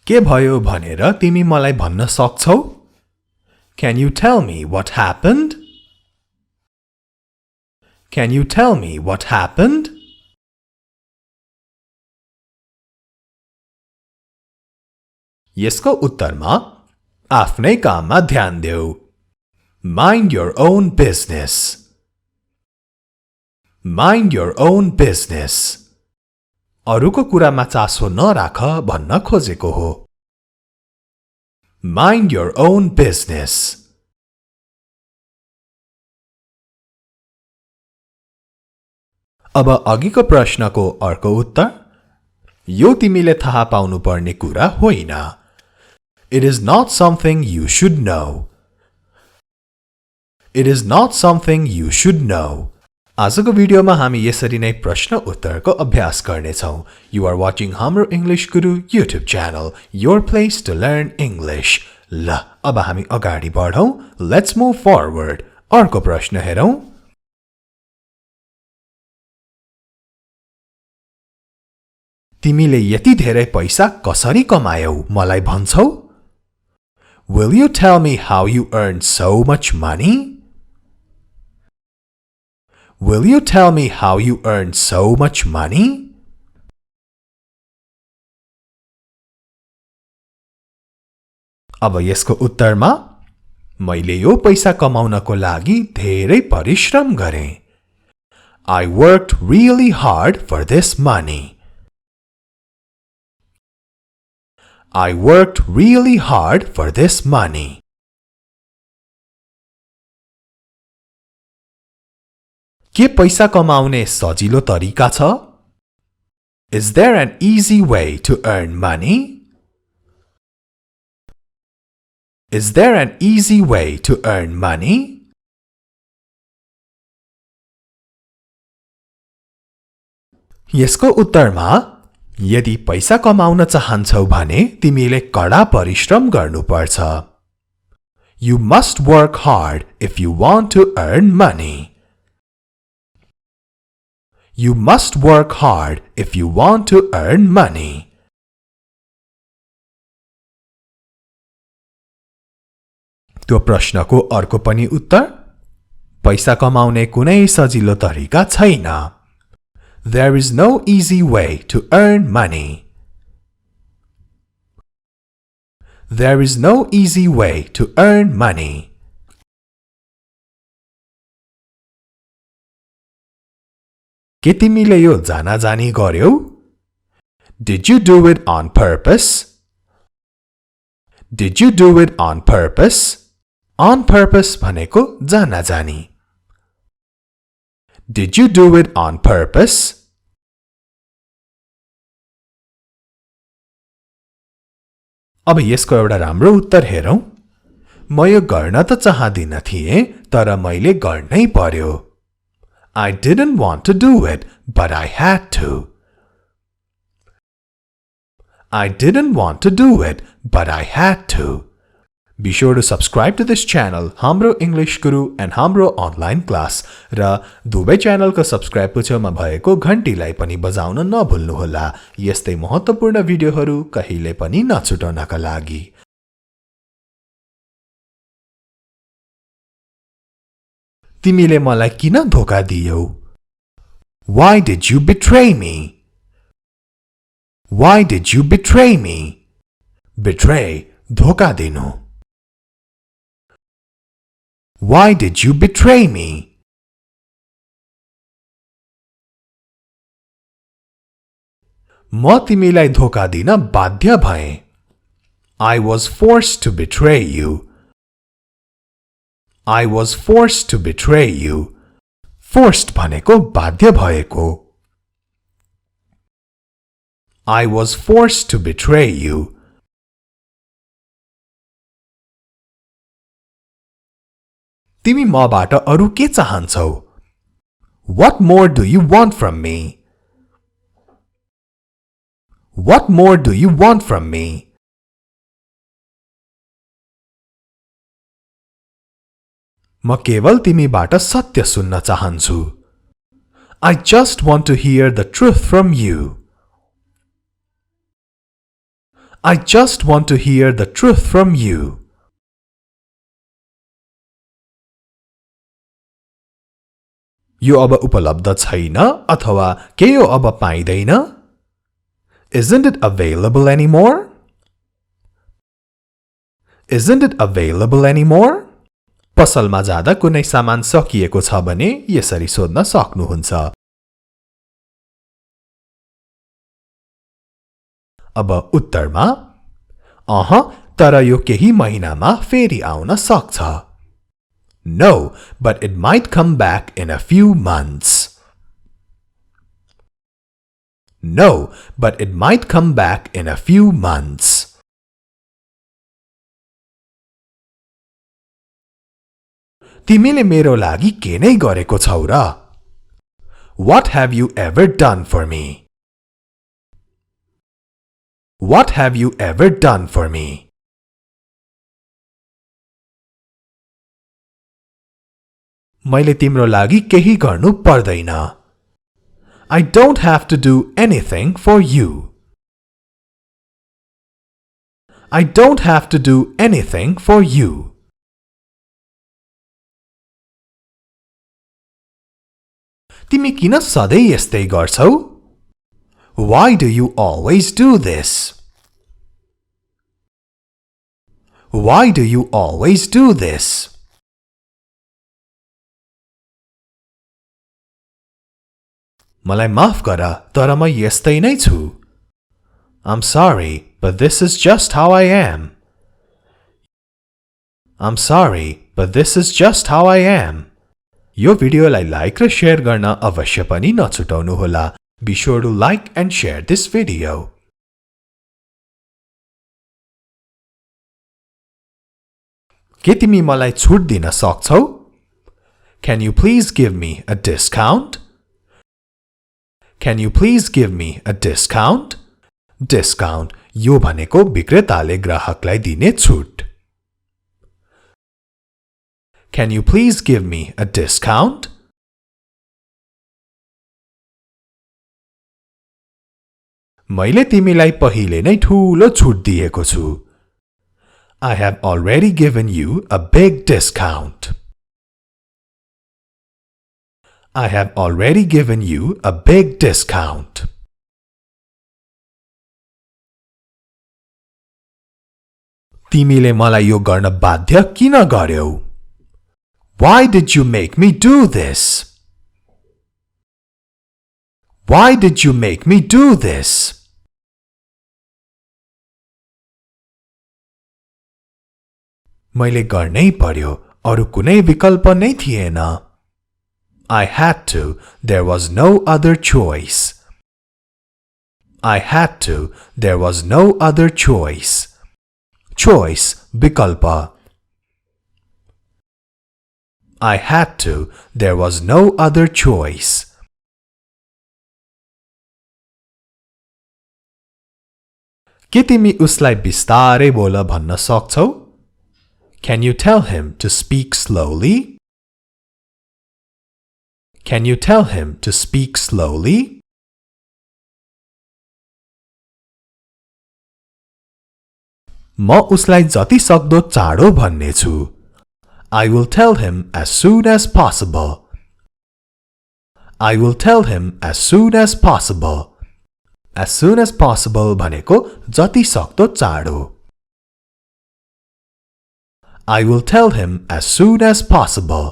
के भयो भनेर तिमी मलाई भन्न सक्छौ? Can you tell me what happened? Can you tell me what happened? यसको उत्तरमा आफ्नै काममा ध्यान देऊ. Mind your own business. Mind your own business. अरूको कुरामा चासो नराख भन्न खोजेको हो. Mind your own business. अब अघिको प्रश्नको अर्को उत्तर. यो तिमीले थाहा पाउनु पर्ने कुरा होइन. It is not something you should know. It is not something you should know. आजको भिडियोमा हामी यसरी नै प्रश्न उत्तरको अभ्यास गर्नेछौं. You are watching Hamro English Guru YouTube channel, your place to learn English. ल, अब हामी अगाडि बढौं. Let's move forward. अर्को प्रश्न हेरौं. तिमीले यति धेरै पैसा कसरी कमायौ मलाई भन्छौ? Will you tell me how you earned so much money? Will you tell me how you earned so much money? अब यसको उत्तरमा मैले यो पैसा कमाउनको लागि धेरै परिश्रम गरेँ. I worked really hard for this money. I worked really hard for this money. के पैसा कमाउने सजिलो तरिका छ? Is there an easy way to earn money? Is there an easy way to earn money? यसको उत्तरमा यदि पैसा कमाउन चाहन्छौ भने तिमीले कडा परिश्रम गर्नुपर्छ. You must work hard if you want to earn money. You must work hard if you want to earn money. त्यो प्रश्नको अर्को पनि उत्तर. पैसा कमाउने कुनै सजिलो तरिका छैन. There is no easy way to earn money. There is no easy way to earn money. के तिमीले यो जानाजानी गर्यौ? Did you do it on purpose? Did you do it on purpose? On purpose भनेको जानाजानी. Did you do it on purpose? अब यसको एउटा राम्रो उत्तर हेरौं. म यो गर्न त चाहदिन थिए तर मैले गर्नै पर्यो. I didn't want to do it, but I had to. I didn't want to do it, but I had to. Be sure to subscribe to this channel, Hamro English Guru and Hamro Online Class. र दुवै च्यानलको सब्स्क्राइबको छेउमा भएको घण्टीलाई पनि बजाउन नभुल्नुहोला. यस्तै महत्त्वपूर्ण भिडियोहरू कहिले पनि नछुटाउनका लागि. तिमीले मलाई किन धोका दियौ? Why did you betray me? Why did you betray me? Betray, धोका दिनु. Why did you betray me? म तिमीलाई धोका दिन बाध्य भएँ. I was forced to betray you. I was forced to betray you. Forced भनेको बाध्य भएको. I was forced to betray you. तिमी मबाट अरु के चाहन्छौ? What more do you want from me? What more do you want from me? म केवल तिमीबाट सत्य सुन्न चाहन्छु. I just want to hear the truth from you. I just want to hear the truth from you. यो अब उपलब्ध छैन अथवा के यो अब पाइदैन? Isn't it available anymore? Isn't it available anymore? पसलमा जाँदा कुनै सामान सकिएको छ भने यसरी सोध्न सक्नुहुन्छ। अब उत्तरमा तर यो केही महिनामा फेरि आउन सक्छ। No, but it might come back in a few months. No, but it might come back in a few months. तिमीले मेरो लागि के नै गरेको छौ र? What have you ever done for me? What have you ever done for me? मैले तिम्रो लागि केही गर्नु पर्दैन। I don't have to do anything for you. I don't have to do anything for you. तिमी किन सधैँ यस्तै गर्छौ? Why do you always do this? Why do you always do this? मलाई माफ गर, तर म यस्तै नै छु। I'm sorry, but this is just how I am. I'm sorry, but this is just how I am. यो भिडियोलाई लाइक र शेयर गर्न अवश्य पनि नछुटाउनुहोला। Be sure to like and share this video. के तिमी मलाई छुट दिन सक्छौ? Can you please give me a discount? Can you please give me a discount? Discount यो भनेको विक्रेताले ग्राहकलाई दिने छुट। Can you please give me a discount? मैले तिमीलाई पहिले नै ठूलो छुट दिएको छु। I have already given you a big discount. I have already given you a big discount. तिमीले मलाई यो गर्न बाध्य किन गर्यौ? Why did you make me do this? Why did you make me do this? मैले गर्नै पर्यो, अरु कुनै विकल्प नै थिएन। I had to, there was no other choice. I had to, there was no other choice. Choice, vikalpa. I had to, there was no other choice. के तिमी उसलाई बिस्तारै बोल भन्न सक्छौ? Can you tell him to speak slowly? Can you tell him to speak slowly? म उसलाई जति सक्दो चाँडो भन्ने छु। I will tell him as soon as possible. I will tell him as soon as possible. As soon as possible भनेको जति सक्दो चाँडो। I will tell him as soon as possible.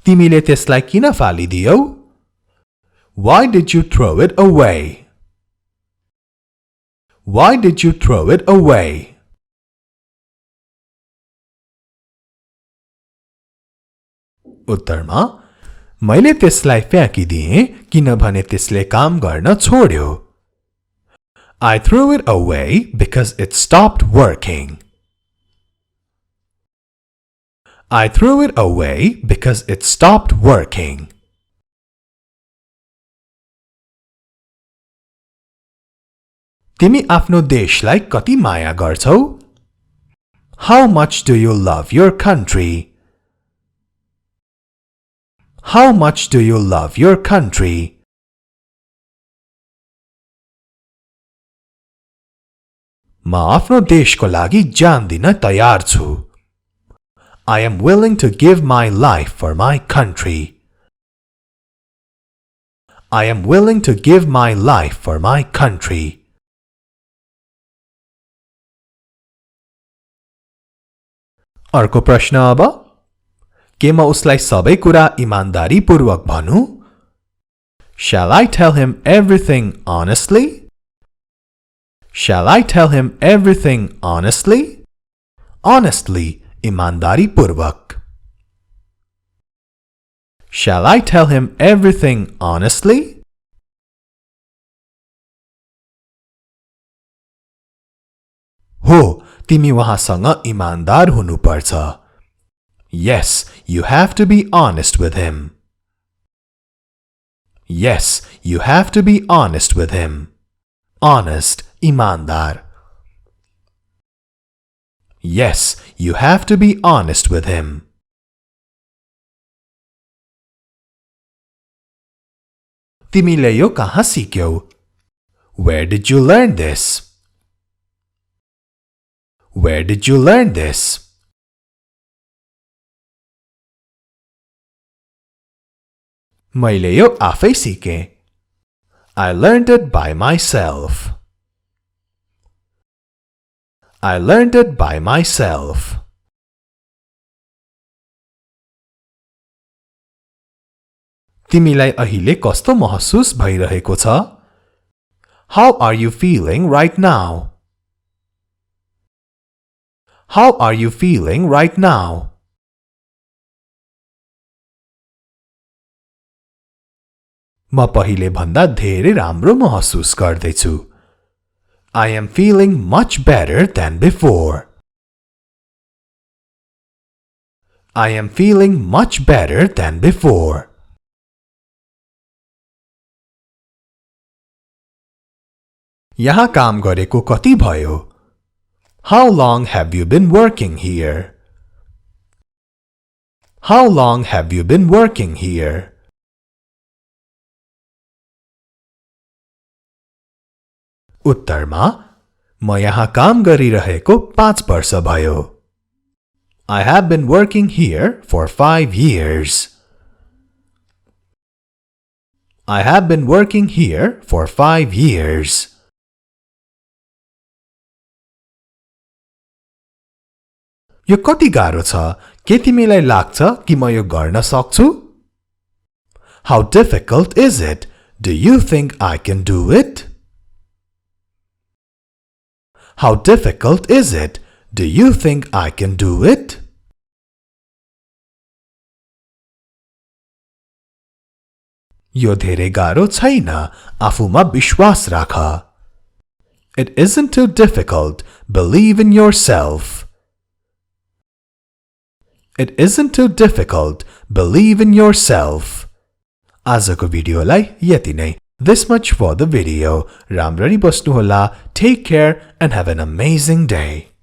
तिमीले त्यसलाई किन फालिदियौ? Why did you throw it away? Why did you throw it away? उत्तरमा मैले त्यसलाई फ्याँकिदिएँ किनभने त्यसले काम गर्न छोड्यो। I threw it away because it stopped working. I threw it away because it stopped working. तिमी आफ्नो देशलाई कति माया गर्छौ? How much do you love your country? How much do you love your country? म आफ्नो देशको लागि जान दिन तयार छु. I am willing to give my life for my country. I am willing to give my life for my country. अर्को प्रश्न अब. के म उसलाई सबै कुरा इमानदारीपूर्वक भनूं? Shall I tell him everything honestly? Shall I tell him everything honestly? Honestly, imandaripurvak. Shall I tell him everything honestly? हो, तिमी वहाँसँग इमानदार हुनुपर्छ. Yes, you have to be honest with him. Yes, you have to be honest with him. Honest, imandar. Yes, you have to be honest with him. तिमीले यो कहाँ सिक्यौ? Where did you learn this? Where did you learn this? मैले यो आफै सिके. I learned it by myself. I learned it by myself. तिमीलाई अहिले कस्तो महसुस भइरहेको छ? How are you feeling right now? How are you feeling right now? म पहिले भन्दा धेरै राम्रो महसुस गर्दैछु. I am feeling much better than before. I am feeling much better than before. यहाँ काम गरेको कति भयो? How long have you been working here? How long have you been working here? उत्तरमा म यहाँ काम गरिरहेको 5 वर्ष भयो. I have been working here for 5 years. I have been working here for 5 years. यो कति गाह्रो छ? के तिमीलाई लाग्छ कि म यो गर्न सक्छु? How difficult is it? Do you think I can do it? How difficult is it? Do you think I can do it? यो धेरै गाह्रो छैन. आफूमा विश्वास राख. It isn't too difficult. Believe in yourself. It isn't too difficult. Believe in yourself. आजको भिडियोलाई यति नै. This much for the video. राम्ररी बस्नुहोला. Take care and have an amazing day.